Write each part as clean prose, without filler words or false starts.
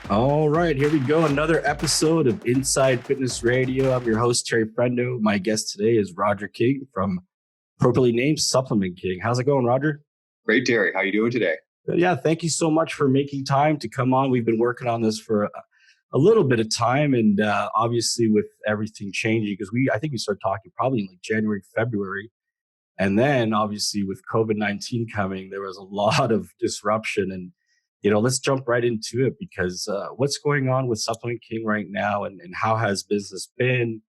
All right, here we go. Another episode of Inside Fitness Radio. I'm your host, Terry Frendo. My guest today is Roger King from appropriately named Supplement King. How's it going, Roger? Great, Terry. How are you doing today? Yeah, thank you so much for making time to come on. We've been working on this for a little bit of time, and obviously with everything changing, because I think we started talking probably in like January, February, and then obviously with COVID-19 coming, there was a lot of disruption. And let's jump right into it because what's going on with Supplement King right now, and how has business been?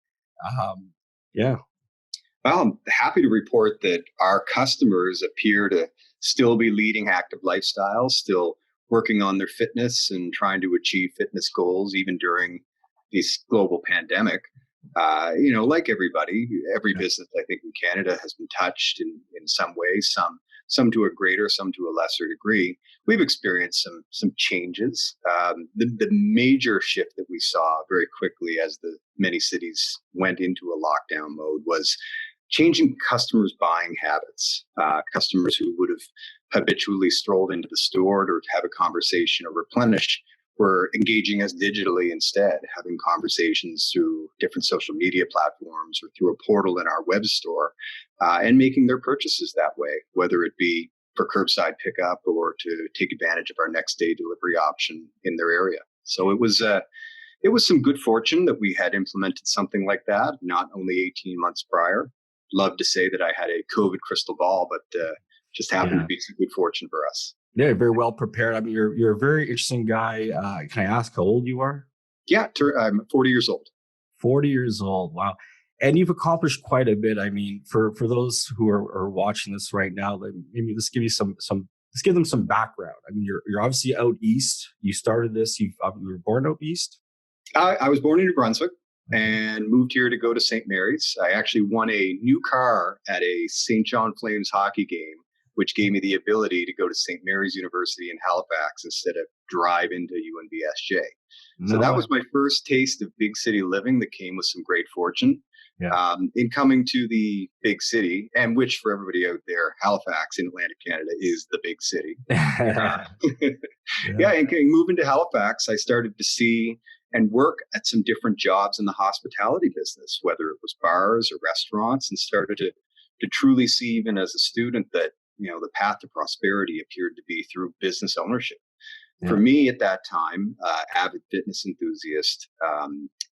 Um, yeah. Well, I'm happy to report that our customers appear to still be leading active lifestyles, still working on their fitness and trying to achieve fitness goals, even during this global pandemic. Like everybody, every business I think in Canada has been touched in some way, some to a greater, some to a lesser degree. We've experienced some changes. The major shift that we saw very quickly as the many cities went into a lockdown mode was changing customers' buying habits. Customers who would have habitually strolled into the store to have a conversation or replenish were engaging us digitally instead, having conversations through different social media platforms or through a portal in our web store, and making their purchases that way, whether it be for curbside pickup or to take advantage of our next day delivery option in their area. So it was some good fortune that we had implemented something like that, not only 18 months prior. Love to say that I had a COVID crystal ball, but just happened to be some good fortune for us. Yeah, very well prepared. I mean, you're a very interesting guy. Can I ask how old you are? Yeah, I'm 40 years old. 40 years old. Wow. And you've accomplished quite a bit. I mean, for those who are watching this right now, maybe let's give you let's give them some background. I mean, you're obviously out east. You started this. You were born out east. I was born in New Brunswick and moved here to go to St. Mary's. I actually won a new car at a St. John Flames hockey game, which gave me the ability to go to St. Mary's University in Halifax instead of drive into UNBSJ. So that was my first taste of big city living that came with some great fortune. Yeah. In coming to the big city, and which for everybody out there, Halifax in Atlantic Canada is the big city. Yeah, and moving to Halifax, I started to see and work at some different jobs in the hospitality business, whether it was bars or restaurants, and started to truly see, even as a student, that the path to prosperity appeared to be through business ownership. Yeah. For me at that time, avid fitness enthusiast,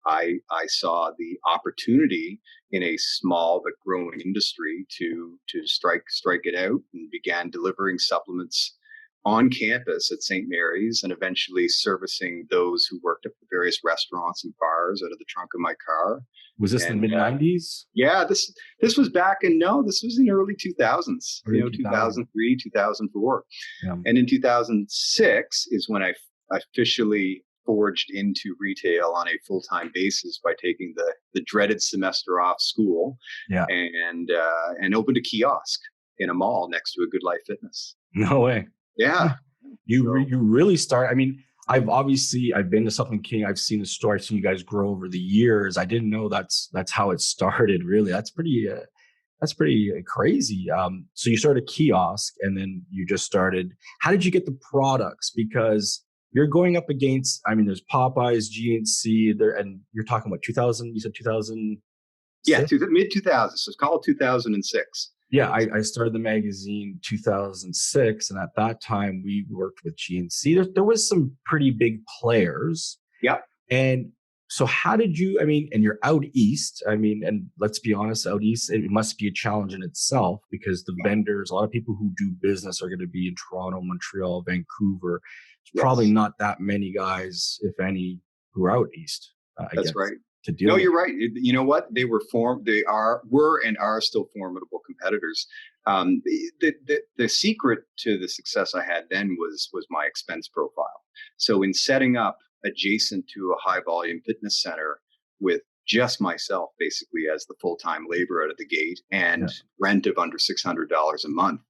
I saw the opportunity in a small but growing industry to strike it out, and began delivering supplements on campus at St. Mary's, and eventually servicing those who worked at the various restaurants and bars out of the trunk of my car. Was this in the mid-90s? Yeah, this was this was in early 2000s, 2003, 2004. Yeah. And in 2006 is when I officially forged into retail on a full-time basis by taking the dreaded semester off school. Yeah. And opened a kiosk in a mall next to a Good Life Fitness. No way. Yeah. You really start. I mean, I've been to Supplement King. I've seen the store. I've seen you guys grow over the years. I didn't know that's how it started. Really, that's pretty crazy. So you started a kiosk, and then you just started. How did you get the products? Because you're going up against. I mean, there's Popeyes, GNC, there, and you're talking about 2000. You said 2000. Yeah, mid 2000s. So it's called 2006. Yeah, I started the magazine 2006, and at that time we worked with GNC. There was some pretty big players. Yeah. And so how did you, I mean, and you're out east, I mean, and let's be honest, out east, it must be a challenge in itself, because the vendors, a lot of people who do business are going to be in Toronto, Montreal, Vancouver. There's probably not that many guys, if any, who are out east. That's right. No, you're right. You know what? They were and are still formidable competitors. The secret to the success I had then was my expense profile. So in setting up adjacent to a high volume fitness center with just myself basically as the full-time labor out of the gate, and rent of under $600 a month,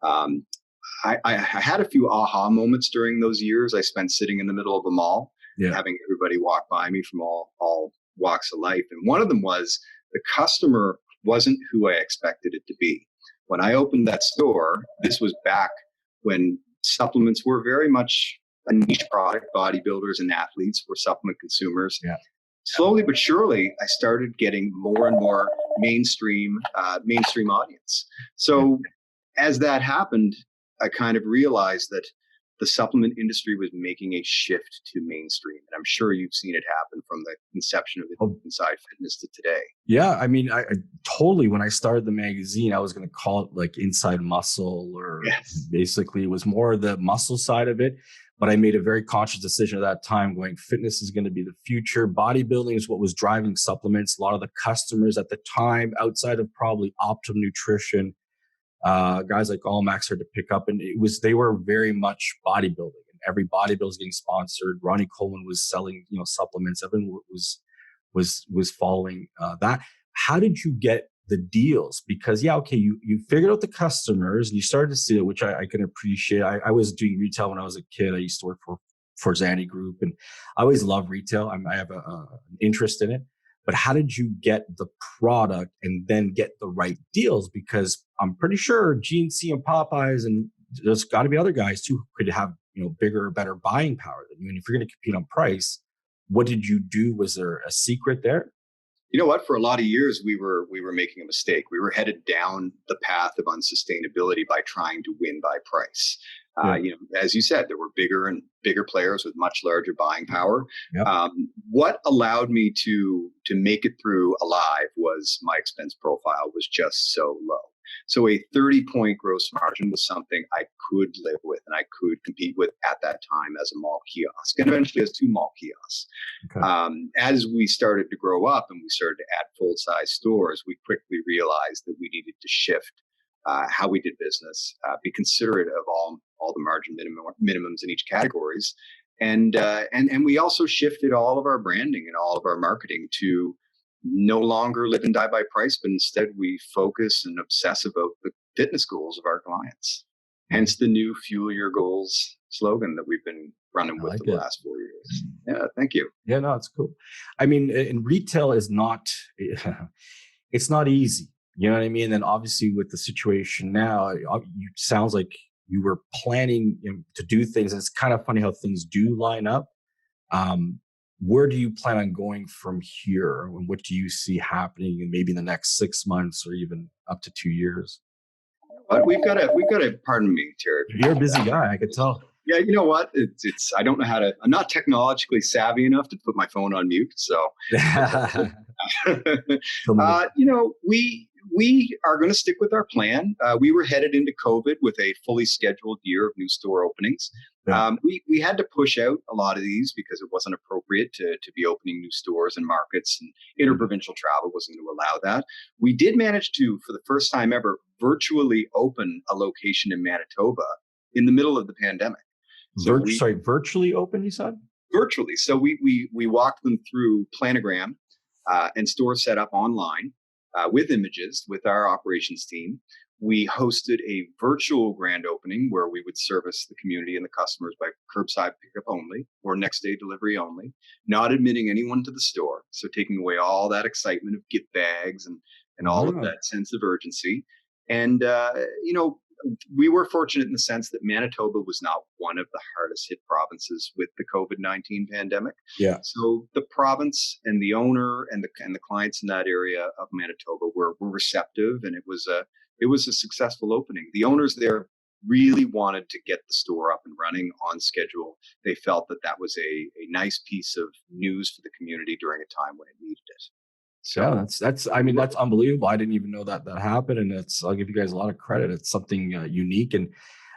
I had a few aha moments during those years I spent sitting in the middle of a mall, having everybody walk by me from all walks of life. And one of them was the customer wasn't who I expected it to be. When I opened that store, this was back when supplements were very much a niche product. Bodybuilders and athletes were supplement consumers. Yeah. Slowly but surely, I started getting more and more mainstream audience. Yeah. So as that happened, I kind of realized that the supplement industry was making a shift to mainstream. And I'm sure you've seen it happen from the inception of Oh, Inside Fitness to today. yeah. I mean, I totally, when I started the magazine, I was going to call it like Inside Muscle, or Yes. basically it was more the muscle side of it. But I made a very conscious decision at that time going, fitness is going to be the future. Bodybuilding is what was driving supplements. A lot of the customers at the time, outside of probably Optimum Nutrition, guys like Allmax started to pick up, and they were very much bodybuilding, and every bodybuilder was getting sponsored. Ronnie Coleman was selling, supplements. Everyone was following that. How did you get the deals? Because yeah, okay, you figured out the customers and you started to see it, which I can appreciate. I was doing retail when I was a kid. I used to work for Zanny Group, and I always loved retail. I have an interest in it. But how did you get the product and then get the right deals? Because I'm pretty sure GNC and Popeyes, and there's got to be other guys too who could have bigger, better buying power than you. And if you're going to compete on price, what did you do? Was there a secret there? You know what? For a lot of years, we were making a mistake. We were headed down the path of unsustainability by trying to win by price. Yeah. As you said, there were bigger and bigger players with much larger buying power. Yep. What allowed me to make it through alive was my expense profile was just so low. So a 30-point gross margin was something I could live with and I could compete with at that time as a mall kiosk, and eventually as 2 mall kiosks. Okay. As we started to grow up and we started to add full-size stores, we quickly realized that we needed to shift how we did business, be considerate of all the margin minimums in each categories, and we also shifted all of our branding and all of our marketing to no longer live and die by price, but instead we focus and obsess about the fitness goals of our clients. Hence the new Fuel Your Goals slogan that we've been running with like for the it. last 4 years. Yeah, thank you. Yeah, no, it's cool. I mean, in retail is not, it's not easy. You know what I mean? And obviously with the situation now, it sounds like you were planning to do things. And it's kind of funny how things do line up. Where do you plan on going from here? And what do you see happening in maybe in the next 6 months or even up to 2 years? But we've got a. Pardon me, Terry. You're a busy guy, I could tell. Yeah, you know what? It's. I don't know how to. I'm not technologically savvy enough to put my phone on mute. So, we are going to stick with our plan. We were headed into COVID with a fully scheduled year of new store openings. Yeah. We had to push out a lot of these because it wasn't appropriate to be opening new stores and markets, and interprovincial travel wasn't going to allow that. We did manage to, for the first time ever, virtually open a location in Manitoba in the middle of the pandemic. So virtually open, you said? Virtually. So we walked them through planogram and store setup online with images with our operations team. We hosted a virtual grand opening where we would service the community and the customers by curbside pickup only or next day delivery only, not admitting anyone to the store. So taking away all that excitement of gift bags and all of that sense of urgency. And, we were fortunate in the sense that Manitoba was not one of the hardest hit provinces with the COVID-19 pandemic. Yeah. So the province and the owner and the clients in that area of Manitoba were receptive, and it was a successful opening. The owners there really wanted to get the store up and running on schedule. They felt that was a nice piece of news for the community during a time when it needed it. So yeah, that's unbelievable. I didn't even know that happened, and I'll give you guys a lot of credit. It's something unique, and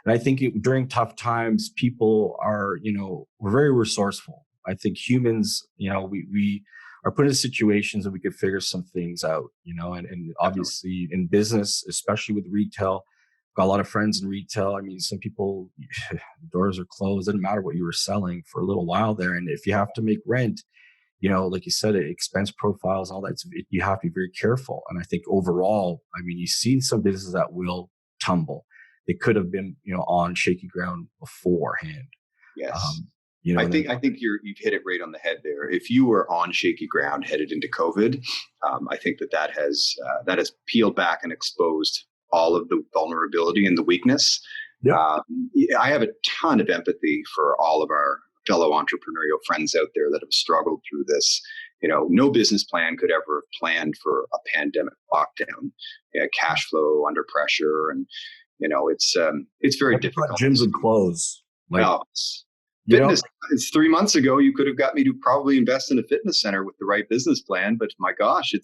I think during tough times, people are we're very resourceful. I think humans, we are put in situations that we could figure some things out, and obviously in business, especially with retail, got a lot of friends in retail. I mean, some people doors are closed. It doesn't matter what you were selling for a little while there, and if you have to make rent, like you said, expense profiles, all that, you have to be very careful. And I think overall, I mean, you've seen some businesses that will tumble. They could have been, on shaky ground beforehand. Yes. I think you've hit it right on the head there. If you were on shaky ground headed into COVID, I think that has peeled back and exposed all of the vulnerability and the weakness. Yep. I have a ton of empathy for all of our fellow entrepreneurial friends out there that have struggled through this. No business plan could ever have planned for a pandemic lockdown, cash flow under pressure, and it's very Never thought difficult. gyms would close. Like, Well, you know, fitness. It's 3 months ago. You could have got me to probably invest in a fitness center with the right business plan, but my gosh, who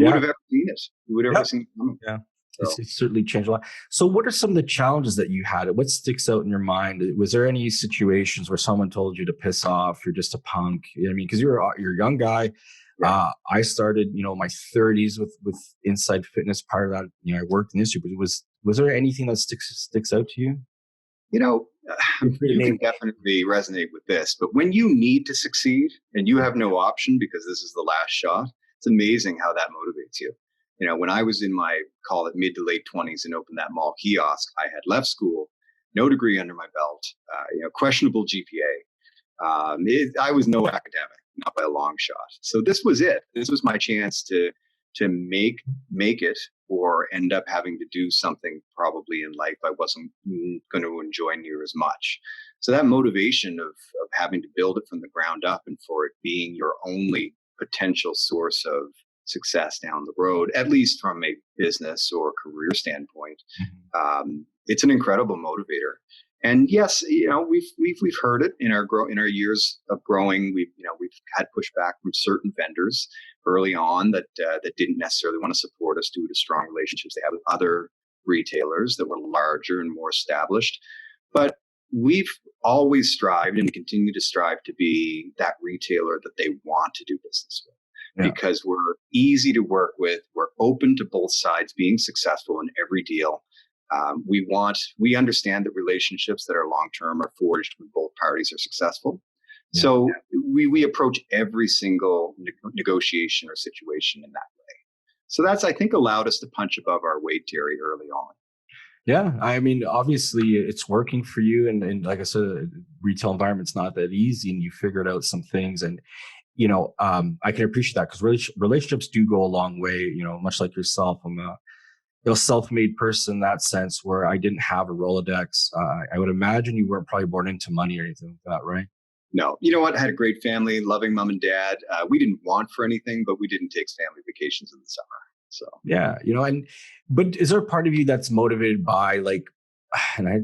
would yeah. have ever seen it? Who would have ever Yep. seen it coming? Yeah. So. It's certainly changed a lot. So, what are some of the challenges that you had? What sticks out in your mind? Was there any situations where someone told you to piss off? You're just a punk. I mean, because you're a young guy. Yeah. I started, my 30s with Inside Fitness. Part of that, I worked in the industry. But was there anything that sticks out to you? You know, you can definitely resonate with this, but when you need to succeed and you have no option because this is the last shot, it's amazing how that motivates you. When I was in my, call it mid to late 20s and opened that mall kiosk, I had left school, no degree under my belt, questionable GPA. I was no academic, not by a long shot. So this was it. This was my chance to make it, or end up having to do something probably in life I wasn't going to enjoy near as much. So that motivation of having to build it from the ground up and for it being your only potential source of success down the road, at least from a business or career standpoint, it's an incredible motivator. And yes, we've heard it in our years of growing. We've had pushback from certain vendors early on that didn't necessarily want to support us due to strong relationships they have with other retailers that were larger and more established. But we've always strived and continue to strive to be that retailer that they want to do business with. Yeah. Because we're easy to work with. We're open to both sides being successful in every deal. We understand that relationships that are long-term are forged when both parties are successful. Yeah. So we approach every single negotiation or situation in that way. So that's, I think, allowed us to punch above our weight, Terry, early on. Yeah. I mean, obviously it's working for you. And like I said, retail environment's not that easy, and you figured out some things. And, I can appreciate that because relationships do go a long way, much like yourself. I'm a self-made person in that sense, where I didn't have a Rolodex. I would imagine you weren't probably born into money or anything like that, right? No. You know what? I had a great family, loving mom and dad. We didn't want for anything, but we didn't take family vacations in the summer. So yeah, but is there a part of you that's motivated by, like, and I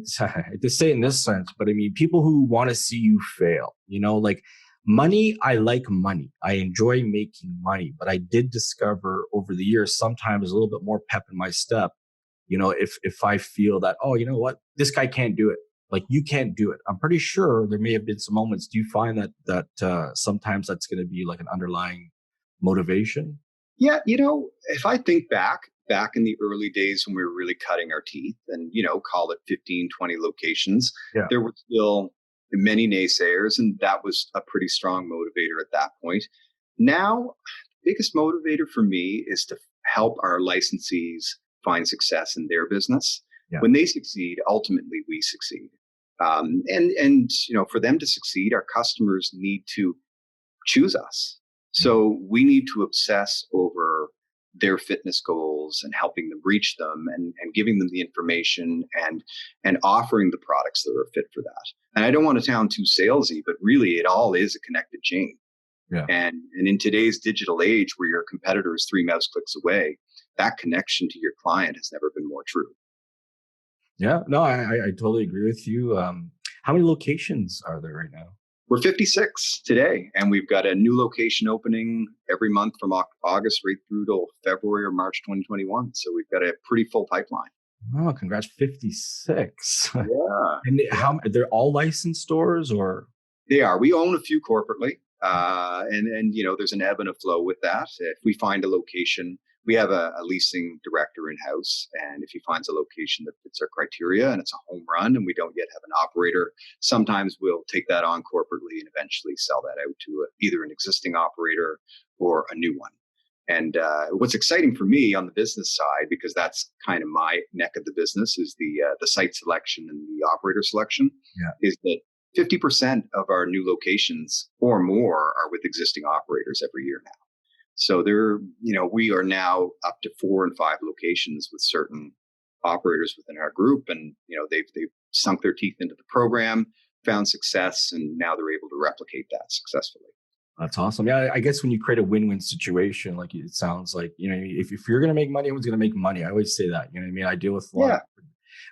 just say it in this sense, but I mean, people who want to see you fail, like money. I like money. I enjoy making money, but I did discover over the years, sometimes a little bit more pep in my step. If I feel that, oh, you know what, this guy can't do it. Like, you can't do it. I'm pretty sure there may have been some moments. Do you find that sometimes that's going to be like an underlying motivation? Yeah. If I think back in the early days when we were really cutting our teeth and, call it 15, 20 locations, yeah, there were still many naysayers, and that was a pretty strong motivator at that point. Now, the biggest motivator for me is to help our licensees find success in their business. Yeah. When they succeed, ultimately we succeed. And for them to succeed, our customers need to choose us. So we need to obsess over their fitness goals and helping them reach them, and giving them the information and offering the products that are fit for that. And I don't want to sound too salesy, but really it all is a connected chain. Yeah. And in today's digital age, where your competitor is 3 mouse clicks away, that connection to your client has never been more true. Yeah, no, I totally agree with you. How many locations are there right now? We're 56 today, and we've got a new location opening every month from August right through to February or March 2021. So we've got a pretty full pipeline. Oh, congrats, 56. Yeah. And how they're all licensed stores, or? They are. We own a few corporately. And there's an ebb and a flow with that. If we find a location, we have a leasing director in-house, and if he finds a location that fits our criteria and it's a home run and we don't yet have an operator, sometimes we'll take that on corporately and eventually sell that out to either an existing operator or a new one. And what's exciting for me on the business side, because that's kind of my neck of the business, is the site selection and the operator selection, yeah, is that 50% of our new locations or more are with existing operators every year now. So we are now up to 4 and 5 locations with certain operators within our group, and they've sunk their teeth into the program, found success, and now they're able to replicate that successfully. That's awesome. Yeah, I guess when you create a win-win situation, like it sounds like, if you're going to make money, everyone's going to make money. I always say that, you know what I mean? I deal with a lot of,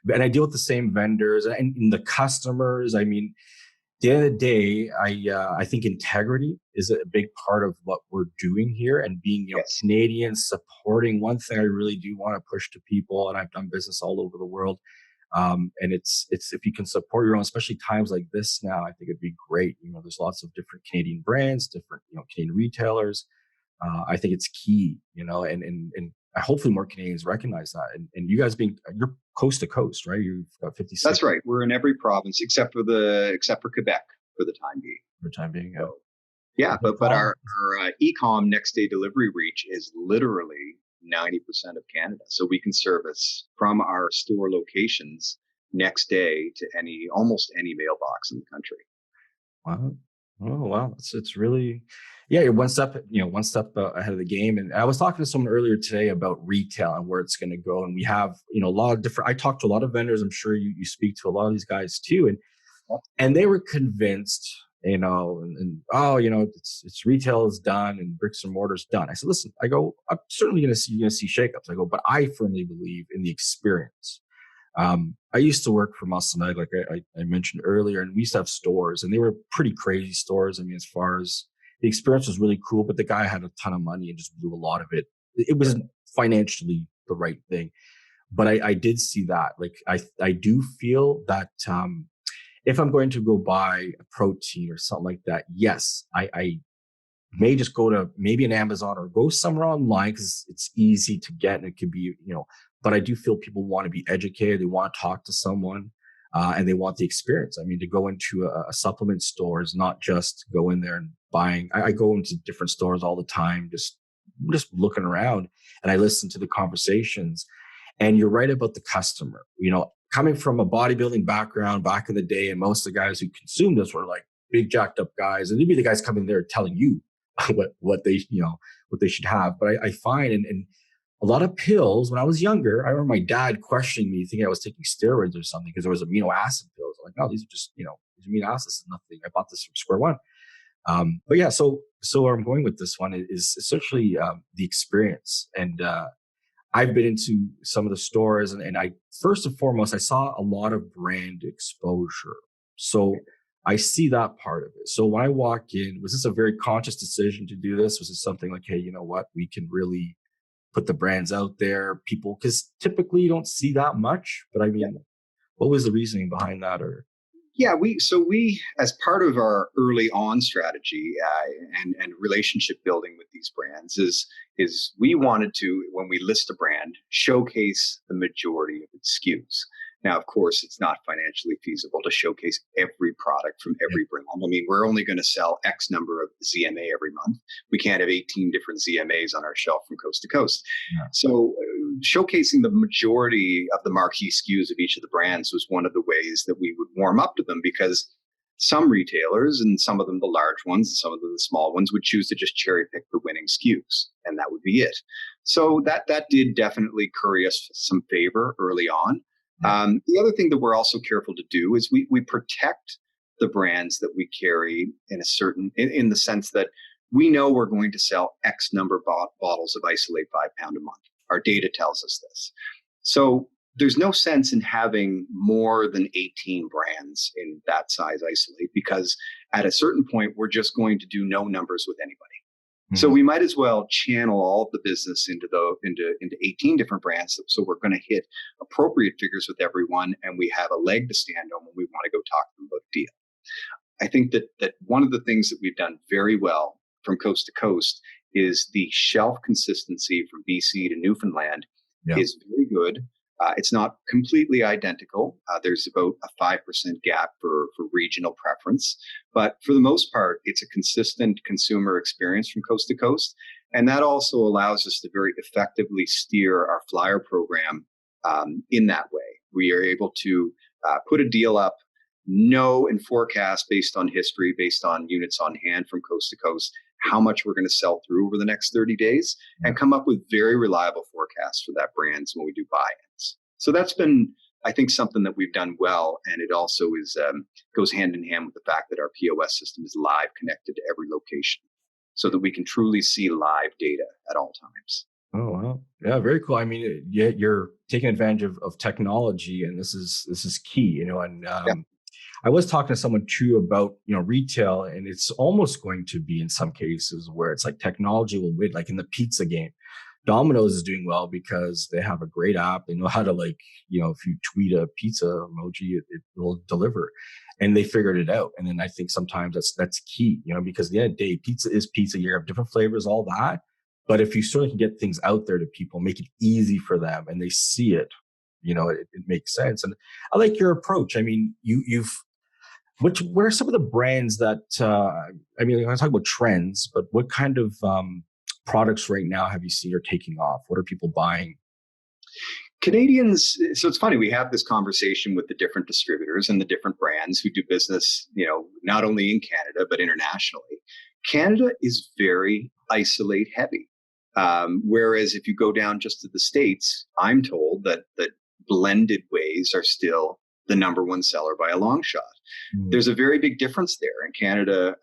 Yeah, and I deal with the same vendors and the customers. I mean, at the end of the day, I think integrity is a big part of what we're doing here, and being, yes, Canadians supporting. One thing I really do want to push to people, and I've done business all over the world, and it's if you can support your own, especially times like this now, I think it'd be great. There's lots of different Canadian brands, different Canadian retailers. I think it's key, and hopefully more Canadians recognize that. And you guys you're coast to coast, right? You've got 56 that's right. We're in every province except for Quebec for the time being. for the time being. So yeah, but our ecom next day delivery reach is literally 90% of Canada. So we can service from our store locations next day to almost any mailbox in the country. Wow. Oh wow, it's really, yeah. You're one step ahead of the game. And I was talking to someone earlier today about retail and where it's going to go. And we have a lot of different. I talked to a lot of vendors. I'm sure you speak to a lot of these guys too, and they were convinced, and oh, it's retail is done and bricks and mortar is done. I said, listen, I'm certainly you're gonna see shakeups. I go, but I firmly believe in the experience. I used to work for Muscle Egg, like I mentioned earlier, and we used to have stores, and they were pretty crazy stores. I mean, as far as the experience was really cool, but the guy had a ton of money and just blew a lot of it. It wasn't financially the right thing, but I did see that. Like I do feel that if I'm going to go buy a protein or something like that, yes, I may just go to maybe an Amazon or go somewhere online because it's easy to get and it could be, but I do feel people want to be educated. They want to talk to someone, and they want the experience. I mean, to go into a supplement store is not just go in there and buying. I go into different stores all the time, just looking around, and I listen to the conversations. And you're right about the customer. Coming from a bodybuilding background back in the day, and most of the guys who consumed this were like big jacked up guys, and they'd be the guys coming there telling you what they what they should have. But I find and a lot of pills when I was younger, I remember my dad questioning me, thinking I was taking steroids or something because there was amino acid pills. I'm like, no, these are just these amino acids is nothing. I bought this from Square One. But yeah, so where I'm going with this one is essentially the experience. And I've been into some of the stores, and I first and foremost I saw a lot of brand exposure. So I see that part of it. So when I walk in, was this a very conscious decision to do this? Was it something like, hey, you know what, we can really put the brands out there, people, because typically you don't see that much. But I mean, what was the reasoning behind that? Or Yeah, we as part of our early on strategy and relationship building with these brands is we wanted to, when we list a brand, showcase the majority of its SKUs. Now, of course, it's not financially feasible to showcase every product from every brand. I mean, we're only going to sell X number of ZMA every month. We can't have 18 different ZMAs on our shelf from coast to coast. yeah, So showcasing the majority of the marquee SKUs of each of the brands was one of the ways that we would warm up to them, because some retailers, and some of them the large ones and some of them the small ones, would choose to just cherry pick the winning SKUs, and that would be it. So that did definitely curry us some favor early on. yeah, The other thing that we're also careful to do is we protect the brands that we carry in the sense that we know we're going to sell X number of bottles of Isolate 5 pound a month. Our data tells us this. So there's no sense in having more than 18 brands in that size Isolate, because at a certain point, we're just going to do no numbers with anybody. So mhm, we might as well channel all of the business into 18 different brands. So we're going to hit appropriate figures with everyone, and we have a leg to stand on when we want to go talk to them about a deal. I think that one of the things that we've done very well from coast to coast is the shelf consistency from BC to Newfoundland yeah, is very good. It's not completely identical. There's about a 5% gap for regional preference. But for the most part, it's a consistent consumer experience from coast to coast. And that also allows us to very effectively steer our flyer program in that way. We are able to put a deal up, know and forecast based on history, based on units on hand from coast to coast, how much we're going to sell through over the next 30 days, yeah. and come up with very reliable forecasts for that brand when we do buy-ins. So that's been, I think, something that we've done well, and it also is goes hand in hand with the fact that our POS system is live connected to every location, so that we can truly see live data at all times. Oh wow, yeah, very cool. I mean, yeah, you're taking advantage of technology, and this is key, And Yeah. I was talking to someone too about retail, and it's almost going to be in some cases where it's like technology will win, like in the pizza game. Domino's is doing well because they have a great app. They know how to if you tweet a pizza emoji, it will deliver, and they figured it out. And then I think sometimes that's key, because at the end of the day, pizza is pizza. You have different flavors, all that. But if you sort of can get things out there to people, make it easy for them, and they see it, it makes sense. And I like your approach. I mean, you've what are some of the brands that I mean, I talk about trends, but what kind of products right now have you seen are taking off? What are people buying? Canadians, so it's funny, we have this conversation with the different distributors and the different brands who do business, not only in Canada, but internationally. Canada is very isolate heavy. Whereas if you go down just to the States, I'm told that blended ways are still the number one seller by a long shot. Mm. There's a very big difference there. In Canada,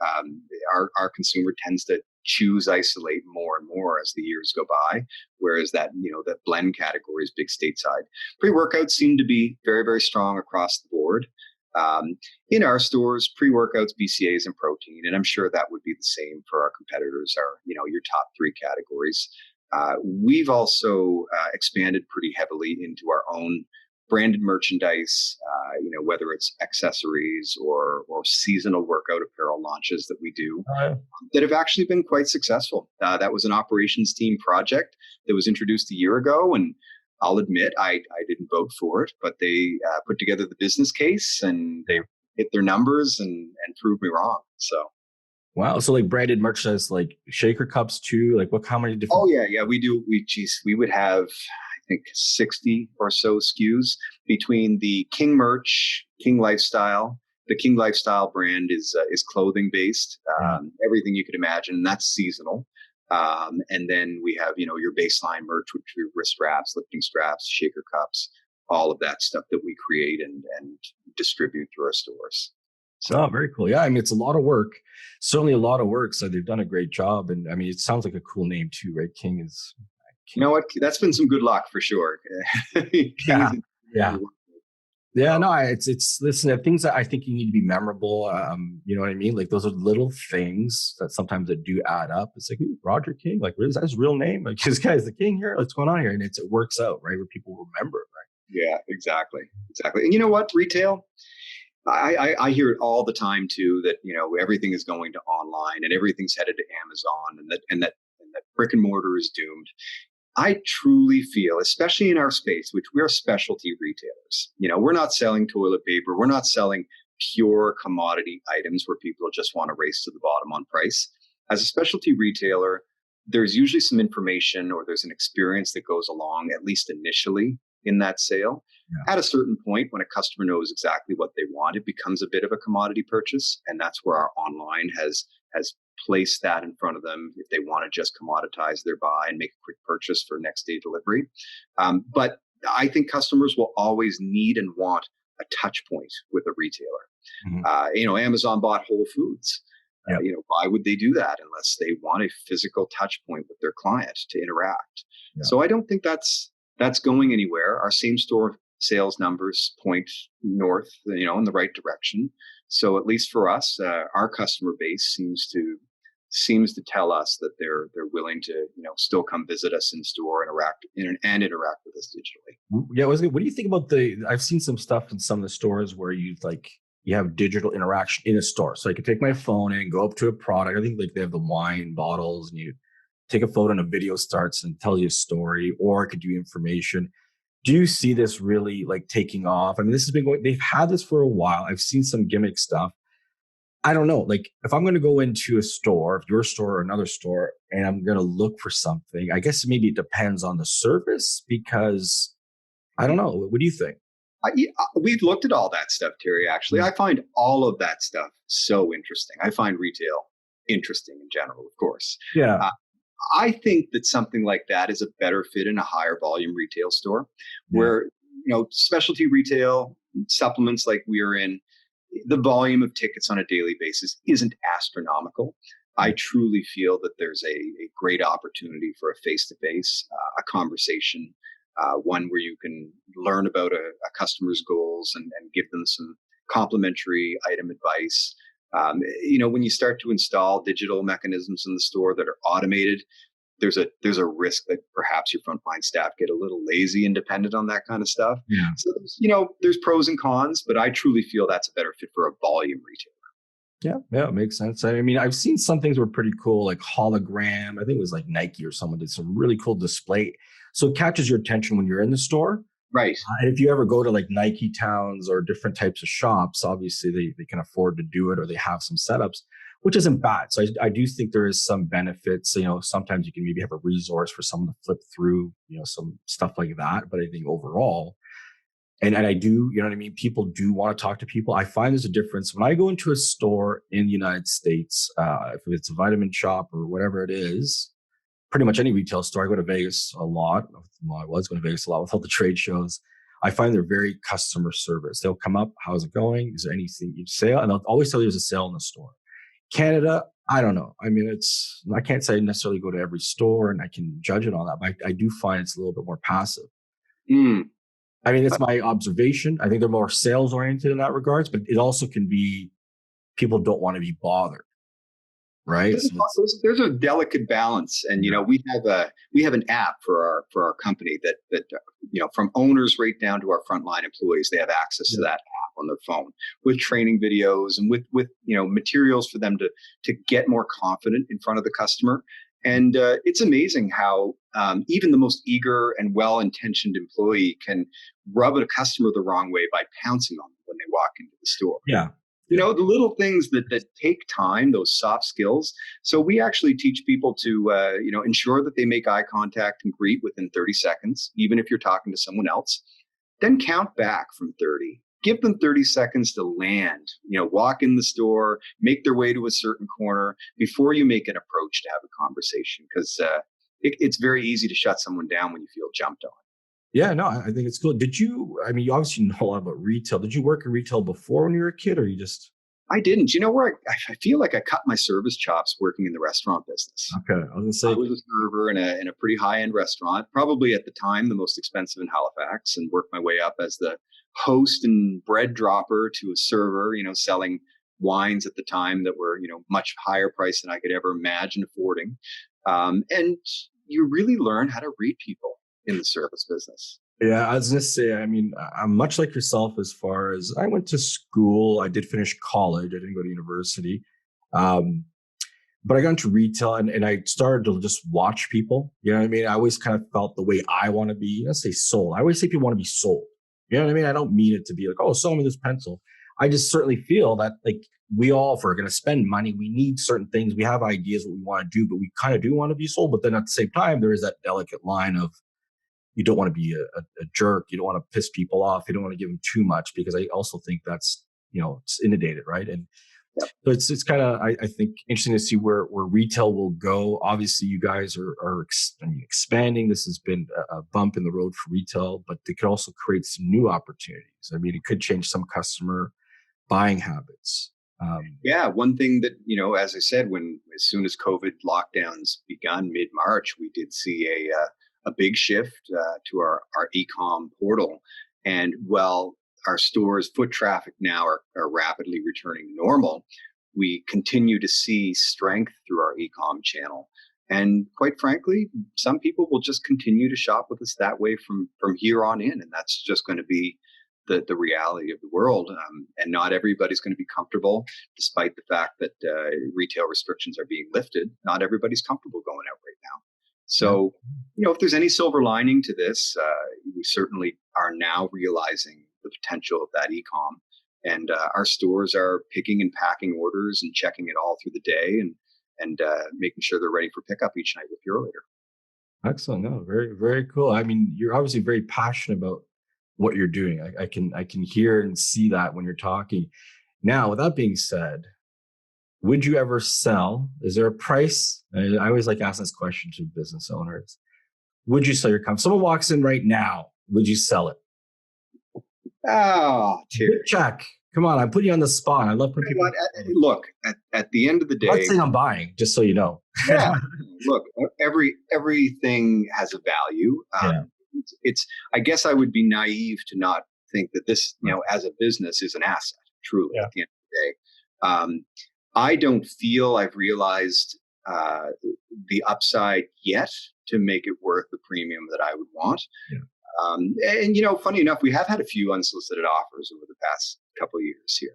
our consumer tends to choose isolate more and more as the years go by, whereas that blend category is big stateside. Pre-workouts seem to be very, very strong across the board. In our stores, pre-workouts, BCAAs, and protein, and I'm sure that would be the same for our competitors, are your top three categories. We've also expanded pretty heavily into our own branded merchandise, whether it's accessories or seasonal workout apparel launches that we do that have actually been quite successful. That was an operations team project that was introduced a year ago, and I'll admit I didn't vote for it, but they put together the business case and they hit their numbers and proved me wrong. So. Wow. So like branded merchandise, like shaker cups too. Like how many different? Oh yeah, we do. We would have, I think, 60 or so SKUs between the King merch, King Lifestyle. The King Lifestyle brand is clothing based, everything you could imagine, and that's seasonal. And then we have your baseline merch, which are wrist straps, lifting straps, shaker cups, all of that stuff that we create and distribute through our stores. So. Oh, very cool. Yeah, I mean, it's a lot of work. Certainly a lot of work. So they've done a great job. And I mean, it sounds like a cool name too, right? King is. You know what? That's been some good luck for sure. Yeah. Yeah. Yeah, no, it's listen, things that I think you need to be memorable. You know what I mean? Like those are little things that sometimes that do add up. It's like, Roger King, like, what is that his real name? Like, this guy's the king here. What's going on here? And it works out, right? Where people remember it, right? Yeah, exactly. And you know what? Retail, I hear it all the time too, that everything is going to online and everything's headed to Amazon, and that brick and mortar is doomed. I truly feel, especially in our space, which we're specialty retailers, we're not selling toilet paper. We're not selling pure commodity items where people just want to race to the bottom on price. As a specialty retailer, there's usually some information or there's an experience that goes along, at least initially, in that sale. Yeah. At a certain point, when a customer knows exactly what they want, it becomes a bit of a commodity purchase. And that's where our online has place that in front of them if they want to just commoditize their buy and make a quick purchase for next day delivery. But I think customers will always need and want a touch point with a retailer. Mm-hmm. Amazon bought Whole Foods. Yep. Why would they do that unless they want a physical touch point with their client to interact? Yep. So I don't think that's going anywhere. Our same store sales numbers point north, in the right direction. So at least for us, our customer base seems to tell us that they're willing to still come visit us in store and interact with us digitally. Yeah, what do you think about I've seen some stuff in some of the stores where you have digital interaction in a store. So I could take my phone and go up to a product. I think like they have the wine bottles and you take a photo and a video starts and tells you a story, or it could do information. Do you see this really taking off? I mean, this has been going, they've had this for a while. I've seen some gimmick stuff. I don't know. If I'm going to go into a store, your store or another store, and I'm going to look for something, I guess maybe it depends on the service because I don't know. What do you think? We've looked at all that stuff, Terry, actually. I find all of that stuff so interesting. I find retail interesting in general, of course. Yeah. I think that something like that is a better fit in a higher volume retail store where, specialty retail supplements like we are in, the volume of tickets on a daily basis isn't astronomical. I truly feel that there's a great opportunity for a face-to-face, a conversation, one where you can learn about a customer's goals and give them some complimentary item advice. When you start to install digital mechanisms in the store that are automated, there's a risk that perhaps your frontline staff get a little lazy and dependent on that kind of stuff. Yeah. So there's pros and cons, but I truly feel that's a better fit for a volume retailer. Yeah, it makes sense. I mean, I've seen some things were pretty cool, like hologram. I think it was like Nike or someone did some really cool display. So it catches your attention when you're in the store. Right. And if you ever go to like Nike towns or different types of shops, obviously they can afford to do it or they have some setups, which isn't bad. So I do think there is some benefits. Sometimes you can maybe have a resource for someone to flip through, some stuff like that. But I think overall, and I do, you know what I mean? People do want to talk to people. I find there's a difference when I go into a store in the United States, if it's a vitamin shop or whatever it is, pretty much any retail store. I go to Vegas a lot. Well, I was going to Vegas a lot with all the trade shows. I find they're very customer service. They'll come up, how's it going? Is there anything you sale? And they'll always tell you there's a sale in the store. Canada, I don't know. I mean, I can't say I necessarily go to every store and I can judge it on that, but I do find it's a little bit more passive. Mm. I mean, it's my observation. I think they're more sales oriented in that regards, but it also can be people don't want to be bothered, right? There's a delicate balance, and we have an app for our company that from owners right down to our frontline employees, they have access to that app on their phone with training videos and with materials for them to get more confident in front of the customer. And it's amazing how even the most eager and well-intentioned employee can rub a customer the wrong way by pouncing on them when they walk into the store. Yeah. The little things that take time, those soft skills. So we actually teach people to, ensure that they make eye contact and greet within 30 seconds, even if you're talking to someone else. Then count back from 30. Give them 30 seconds to land, walk in the store, make their way to a certain corner before you make an approach to have a conversation, because it's very easy to shut someone down when you feel jumped on. Yeah, no, I think it's cool. You obviously know a lot about retail. Did you work in retail before when you were a kid, or you just? I didn't. Where I feel like I cut my service chops working in the restaurant business. Okay, I was gonna say I was a server in a pretty high-end restaurant, probably at the time the most expensive in Halifax, and worked my way up as the host and bread dropper to a server, selling wines at the time that were, much higher price than I could ever imagine affording. And you really learn how to read people in the service business. Yeah, I was gonna say, I mean, I'm much like yourself as far as I went to school. I did finish college. I didn't go to university. But I got into retail and I started to just watch people. You know what I mean? I always kind of felt the way I want to be. Let's say sold. I always say people want to be sold. You know what I mean? I don't mean it to be like, oh, sell me this pencil. I just certainly feel that like we all, if we're going to spend money, we need certain things. We have ideas what we want to do, but we kind of do want to be sold. But then at the same time, there is that delicate line of you don't want to be a jerk. You don't want to piss people off. You don't want to give them too much, because I also think that's, it's inundated, right? And so it's kind of, I think, interesting to see where retail will go. Obviously, you guys are expanding. This has been a bump in the road for retail, but it could also create some new opportunities. I mean, it could change some customer buying habits. One thing that, as I said, as soon as COVID lockdowns begun mid-March, we did see a big shift to our e-com portal. And while our stores' foot traffic now are rapidly returning to normal, we continue to see strength through our e-com channel. And quite frankly, some people will just continue to shop with us that way from here on in. And that's just going to be the reality of the world. And not everybody's going to be comfortable, despite the fact that retail restrictions are being lifted. Not everybody's comfortable going out right now. So, if there's any silver lining to this, we certainly are now realizing the potential of that e-com. And our stores are picking and packing orders and checking it all through the day and making sure they're ready for pickup each night with Purolator. Excellent. No, very, very cool. I mean, you're obviously very passionate about what you're doing. I can hear and see that when you're talking. Now, with that being said, would you ever sell? Is there a price? I always like asking this question to business owners. Would you sell your company? Someone walks in right now. Would you sell it? Oh, Big Terry. check. Come on, I'm putting you on the spot. I love You putting know people. what? Look, at the end of the I'm not day, saying I'm buying, just so you know. yeah. Look, everything has a value. Yeah. It's. I guess I would be naive to not think that this, as a business, is an asset. Truly, Yeah. at the end of the day, I don't feel I've realized uh, the upside yet to make it worth the premium that I would want. Yeah. And funny enough, we have had a few unsolicited offers over the past couple of years here.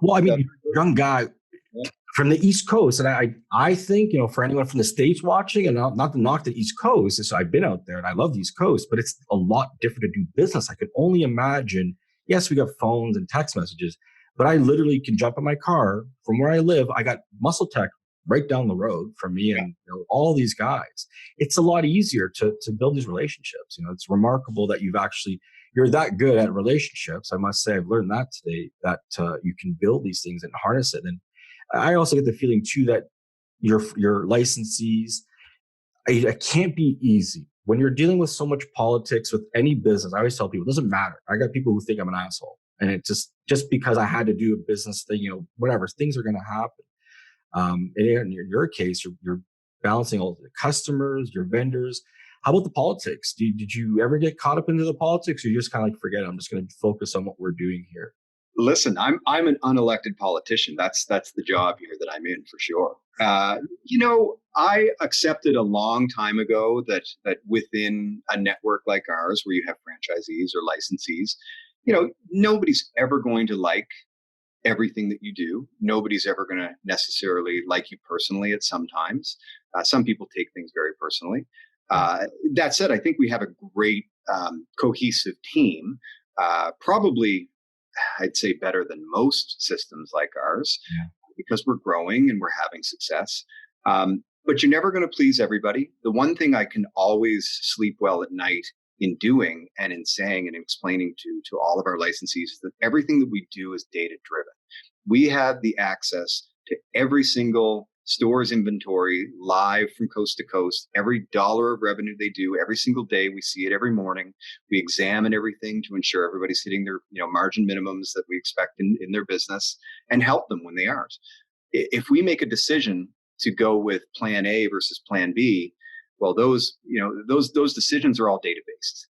Well, I That, mean, young guy yeah. from the East Coast, and I think for anyone from the States watching, and not to knock the East Coast, so I've been out there and I love the East Coast, but it's a lot different to do business. I could only imagine. Yes, we got phones and text messages, but I literally can jump in my car from where I live. I got Muscle Tech right down the road from me, and all these guys. It's a lot easier to build these relationships. It's remarkable that you're that good at relationships. I must say, I've learned that today, that you can build these things and harness it. And I also get the feeling too that your licensees, it can't be easy when you're dealing with so much politics with any business. I always tell people it doesn't matter. I got people who think I'm an asshole, and it just because I had to do a business thing, whatever, things are going to happen. And in your case, you're balancing all the customers, your vendors. How about the politics? Did you ever get caught up into the politics, or you just kind of like forget it? I'm just going to focus on what we're doing here. Listen, I'm an unelected politician. That's the job here that I'm in for sure. I accepted a long time ago that within a network like ours, where you have franchisees or licensees, nobody's ever going to like everything that you do. Nobody's ever going to necessarily like you personally at some times. Some people take things very personally. That said, I think we have a great cohesive team. Probably, I'd say, better than most systems like ours, Yeah. because we're growing and we're having success. But you're never going to please everybody. The one thing I can always sleep well at night in doing and in saying and explaining to all of our licensees is that everything that we do is data driven. We have the access to every single store's inventory live from coast to coast. Every dollar of revenue they do every single day, we see it every morning. We examine everything to ensure everybody's hitting their margin minimums that we expect in their business, and help them when they aren't. If we make a decision to go with plan A versus plan B, well, those decisions are all data based.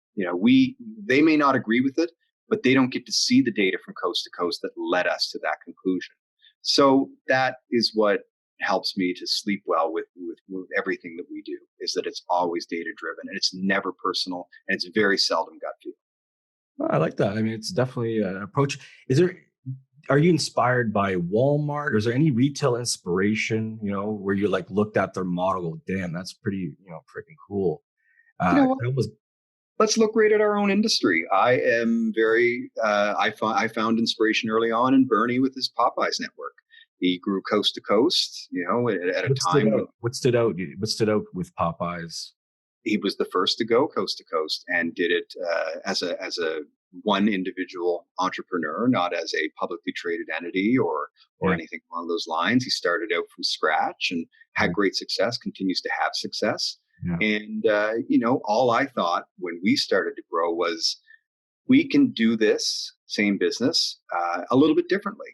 They may not agree with it, but they don't get to see the data from coast to coast that led us to that conclusion. So that is what helps me to sleep well with everything that we do, is that it's always data driven and it's never personal, and it's very seldom gut feel. I like that. I mean, it's definitely an approach. Are you inspired by Walmart, or is there any retail inspiration, where you like looked at their model, go, damn, that's pretty, freaking cool. You know what? That was Let's look right at our own industry. I am very. I found inspiration early on in Bernie with his Popeyes network. He grew coast to coast, at a what stood time when out. What stood out? What stood out with Popeyes? he was the first to go coast to coast, and did it as a one individual entrepreneur, not as a publicly traded entity or Yeah, anything along those lines. He started out from scratch and had great success, continues to have success. yeah, And all I thought when we started to grow was, we can do this same business a little bit differently.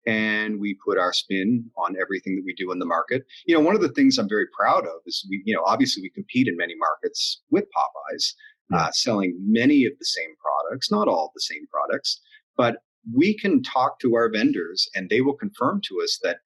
And we put our spin on everything that we do in the market. One of the things I'm very proud of is obviously we compete in many markets with Popeyes, yeah. selling many of the same products, not all of the same products, but we can talk to our vendors and they will confirm to us that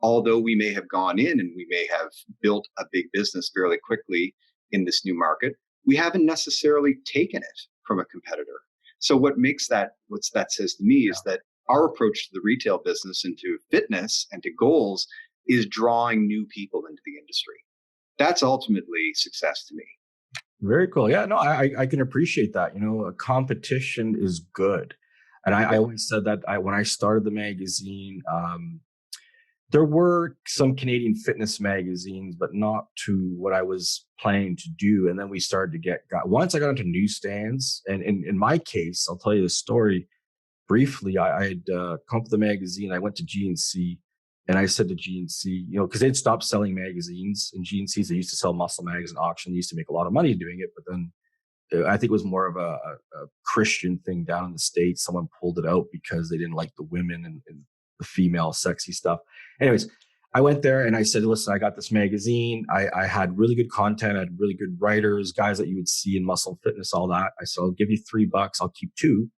although we may have gone in and we may have built a big business fairly quickly in this new market, we haven't necessarily taken it from a competitor. So what that says to me is that our approach to the retail business and to fitness and to goals is drawing new people into the industry. That's ultimately success to me. Very cool. Yeah, no, I can appreciate that. A competition is good, and I Yeah. always said that when I started the magazine. There were some Canadian fitness magazines, but not to what I was planning to do. And then we started to once I got into newsstands, and in my case, I'll tell you the story briefly. I had come up with the magazine. I went to GNC, and I said to GNC, because they'd stopped selling magazines, and GNCs, they used to sell muscle mags and auction. They used to make a lot of money doing it, but then I think it was more of a Christian thing down in the States. Someone pulled it out because they didn't like the women and the female sexy stuff. Anyways, I went there and I said, listen, I got this magazine. I had really good content. I had really good writers, guys that you would see in muscle fitness, all that. I said, I'll give you $3. I'll keep two.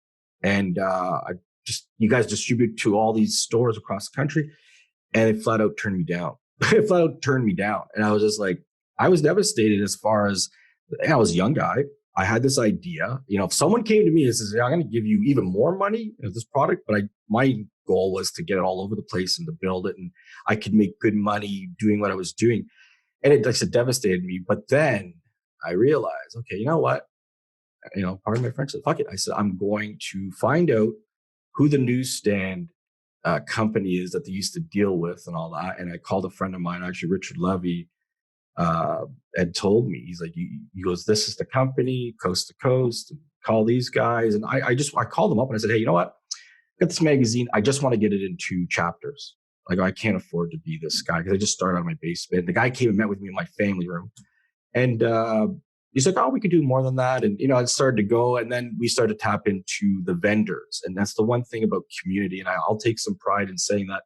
And I just, you guys distribute to all these stores across the country. And it flat out turned me down. It flat out turned me down. And I was just like, I was devastated as far as I was a young guy. I had this idea, if someone came to me and says, yeah, I'm going to give you even more money as this product, but my goal was to get it all over the place and to build it. And I could make good money doing what I was doing. And it, like I said, devastated me. But then I realized, okay, you know what? Pardon my French, fuck it. I said, I'm going to find out who the newsstand company is that they used to deal with and all that. And I called a friend of mine, actually, Richard Levy, had told me, he's like, he goes, this is the company, coast to coast, call these guys. And I called them up and I said, hey, you know what? I got this magazine. I just want to get it in 2 chapters. Like, I can't afford to be this guy because I just started out of my basement. The guy came and met with me in my family room. And he's like, oh, we could do more than that. And, it started to go. And then we started to tap into the vendors. And that's the one thing about community. And I'll take some pride in saying that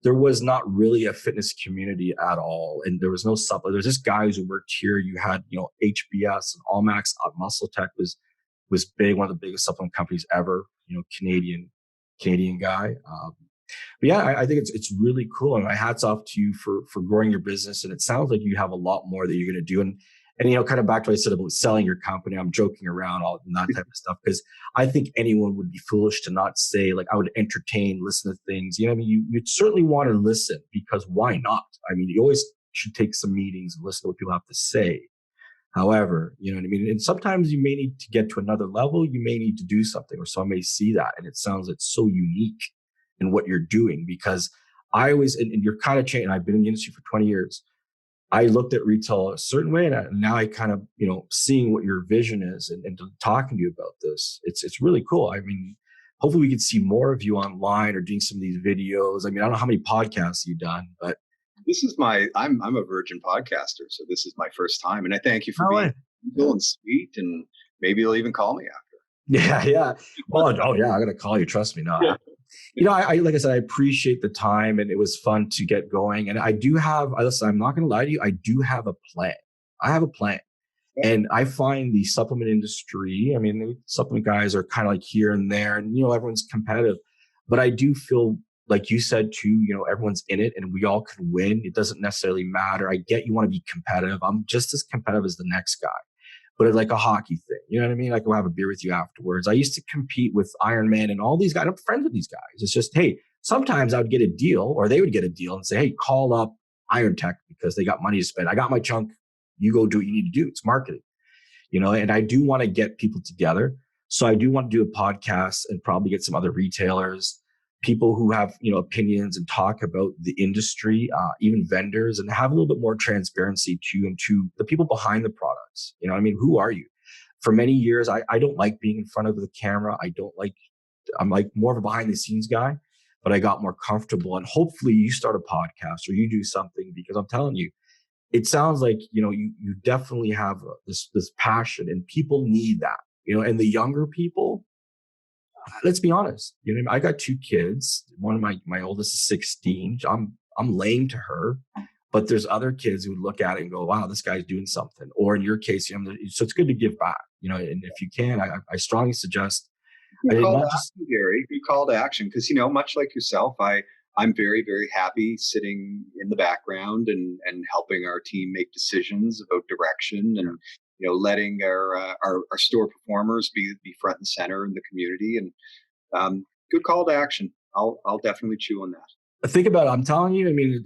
there was not really a fitness community at all. And there was no supplement. There's just guys who worked here. You had, HBS and Allmax, Muscle Tech was big, one of the biggest supplement companies ever, Canadian guy. But yeah, I think it's really cool. And my hat's off to you for growing your business. And it sounds like you have a lot more that you're going to do. And kind of back to what I said about selling your company, I'm joking around all and that type of stuff, because I think anyone would be foolish to not say, like, I would entertain, listen to things. You'd certainly want to listen, because why not? I mean, you always should take some meetings and listen to what people have to say. However, you know what I mean? And sometimes you may need to get to another level. You may need to do something, or some may see that. And it sounds it's so unique in what you're doing, because I always, and you're kind of changing. I've been in the industry for 20 years. I looked at retail a certain way, and now I kind of, seeing what your vision is and talking to you about this, it's really cool. I mean, hopefully we can see more of you online or doing some of these videos. I mean, I don't know how many podcasts you've done, but this is I'm a virgin podcaster, so this is my first time, and I thank you for no being way. cool and sweet, and maybe you'll even call me after. Yeah. Well, oh yeah, I'm gonna call you. Trust me. No, Yeah. I like I said, I appreciate the time, and it was fun to get going. And I do have, listen, I'm not going to lie to you. I do have a plan. I have a plan. And I find the supplement industry, I mean, the supplement guys are kind of like here and there, and, everyone's competitive. But I do feel, like you said too, everyone's in it and we all can win. It doesn't necessarily matter. I get you want to be competitive. I'm just as competitive as the next guy. But it's like a hockey thing. You know what I mean? Like, we'll have a beer with you afterwards. I used to compete with Iron Man and all these guys. I'm friends with these guys. It's just, hey, sometimes I would get a deal, or they would get a deal and say, hey, call up Iron Tech because they got money to spend. I got my chunk. You go do what you need to do. It's marketing, and I do want to get people together. So I do want to do a podcast and probably get some other retailers, people who have, opinions, and talk about the industry, even vendors, and have a little bit more transparency to the people behind the products. I mean, who are you? For many years, I don't like being in front of the camera. I'm like more of a behind the scenes guy, but I got more comfortable. And hopefully you start a podcast or you do something, because I'm telling you, it sounds like, you definitely have this passion, and people need that, and the younger people, let's be honest. I got 2 kids. One of my oldest is 16. I'm lame to her, but there's other kids who look at it and go, wow, this guy's doing something. Or in your case, so it's good to give back, and if you can, I strongly suggest. I Good did call to not just, action, Gary. Good call to action, because much like yourself, I'm very, very happy sitting in the background and helping our team make decisions about direction, and letting our store performers be front and center in the community. And good call to action. I'll definitely chew on that. think about it. I'm telling you, I mean,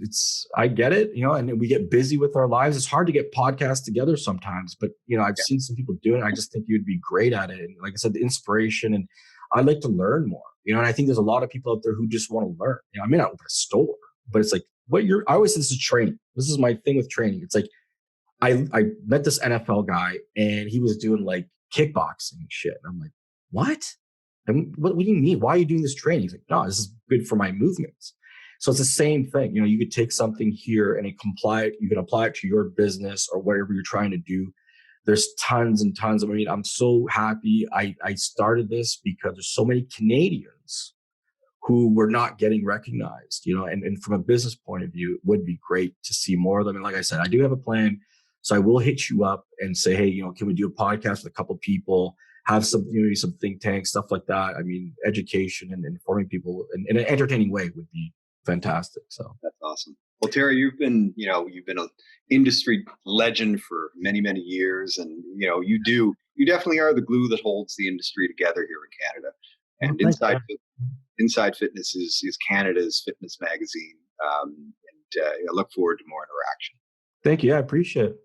I get it, and we get busy with our lives. It's hard to get podcasts together sometimes, but, I've Yeah. seen some people do it. I just think you'd be great at it. And like I said, the inspiration, and I'd like to learn more, and I think there's a lot of people out there who just want to learn. I may not open a store, but it's like I always say this is training. This is my thing with training. It's like, I met this NFL guy, and he was doing like kickboxing and shit. And I'm like, what? And what do you mean? Why are you doing this training? He's like, no, this is good for my movements. So it's the same thing. You could take something here and you can apply it to your business or whatever you're trying to do. there's tons and tons. I mean, I'm so happy I started this because there's so many Canadians who were not getting recognized, and from a business point of view, it would be great to see more of them. And like I said, I do have a plan. So I will hit you up and say, hey, can we do a podcast with a couple of people, have some, some think tanks, stuff like that. I mean, education and informing people in an entertaining way would be fantastic. So That's awesome. Well, Terry, you've been an industry legend for many, many years, and you definitely are the glue that holds the industry together here in Canada. well, And thanks, man. Inside Fitness is Canada's fitness magazine, and I look forward to more interaction. Thank you. Yeah, I appreciate it.